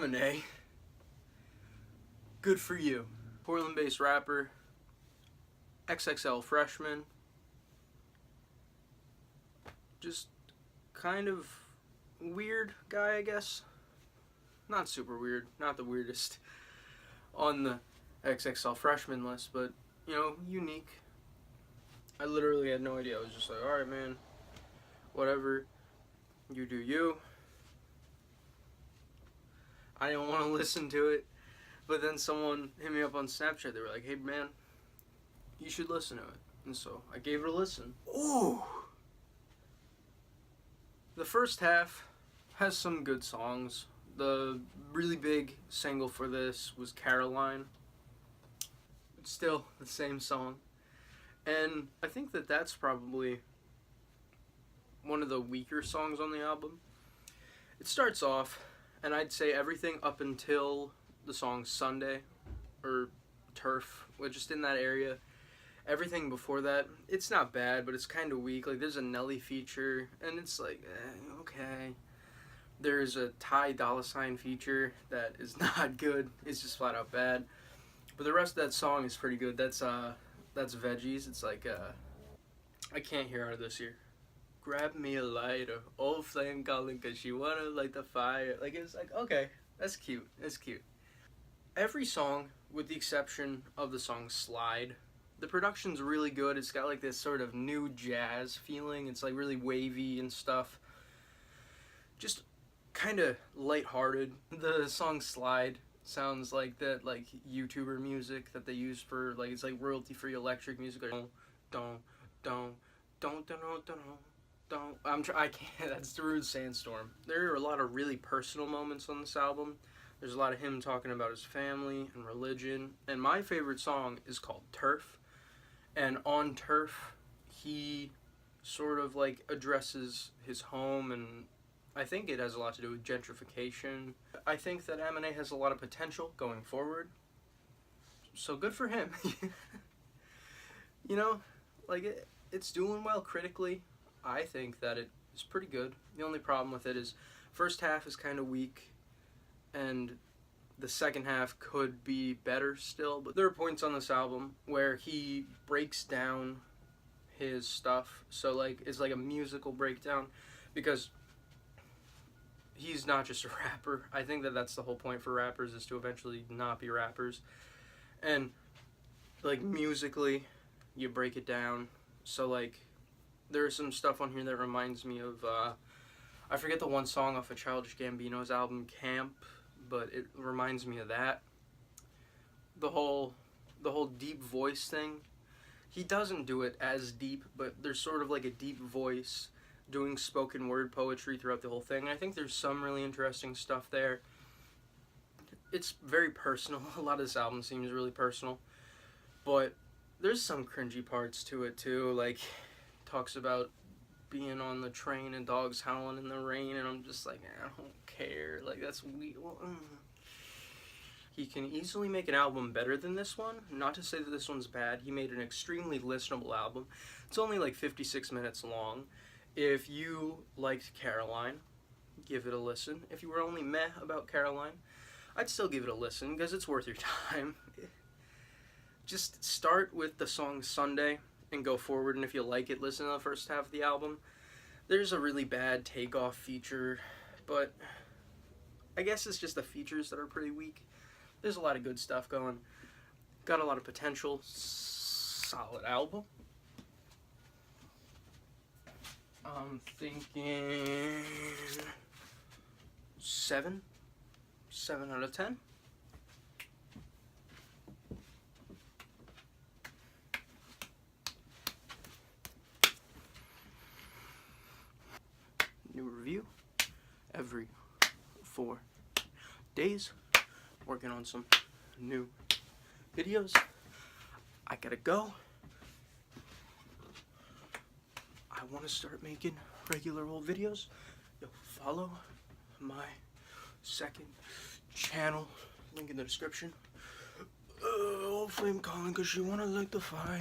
Amine, good for you. Portland-based rapper, XXL freshman. Just kind of weird guy, I guess. Not super weird, not the weirdest on the XXL freshman list, but, you know, unique. I literally had no idea. I was just like, alright, man, whatever, you do you. I didn't want to listen to it, but then someone hit me up on Snapchat. They were like, hey, man, you should listen to it. And so I gave it a listen. Ooh! The first half has some good songs. The really big single for this was Caroline. It's still the same song. And I think that that's probably one of the weaker songs on the album. It starts off, and I'd say everything up until the song Sunday, or Turf, which just in that area. Everything before that, it's not bad, but it's kind of weak. Like, there's a Nelly feature, and it's like, okay. There's a Ty Dolla $ign feature that is not good. It's just flat out bad. But the rest of that song is pretty good. That's Veggies. It's like, I can't hear out of this here. Grab me a lighter, old flame calling, cause she wanna light the fire. Like, it's like, okay, that's cute. That's cute. Every song, with the exception of the song Slide, the production's really good. It's got like this sort of new jazz feeling. It's like really wavy and stuff. Just kind of lighthearted. The song Slide sounds like that like YouTuber music that they use for like, it's like royalty-free electric music. Like, don't. I can't. That's Darude Sandstorm. There are a lot of really personal moments on this album. There's a lot of him talking about his family and religion. And my favorite song is called Turf. And on Turf, he sort of like addresses his home, and I think it has a lot to do with gentrification. I think that Amine has a lot of potential going forward. So good for him. You know, like it's doing well critically. I think that it is pretty good. The only problem with it is first half is kind of weak, and the second half could be better still. But there are points on this album where he breaks down his stuff. So like it's like a musical breakdown, because he's not just a rapper. I think that that's the whole point for rappers, is to eventually not be rappers. And like musically, you break it down. So like there's some stuff on here that reminds me of I forget the one song off of Childish Gambino's album Camp, but it reminds me of that. The whole deep voice thing, he doesn't do it as deep, but there's sort of like a deep voice doing spoken word poetry throughout the whole thing. I think there's some really interesting stuff there. It's very personal. A lot of this album seems really personal, but there's some cringy parts to it too. Like, talks about being on the train and dogs howling in the rain, and I'm just like, I don't care. Like, that's weird. He can easily make an album better than this one. Not to say that this one's bad. He made an extremely listenable album. It's only like 56 minutes long. If you liked Caroline, give it a listen. If you were only meh about Caroline, I'd still give it a listen, because it's worth your time. Just start with the song Sunday and go forward, and if you like it, listen to the first half of the album. There's a really bad Takeoff feature, but I guess it's just the features that are pretty weak. There's a lot of good stuff going. Got a lot of potential. Solid album. I'm thinking 7 out of 10. New review every 4 days. Working on some new videos. I gotta go. I want to start making regular old videos. Yo, follow my second channel, link in the description. Old flame calling, cause you wanna light the fire.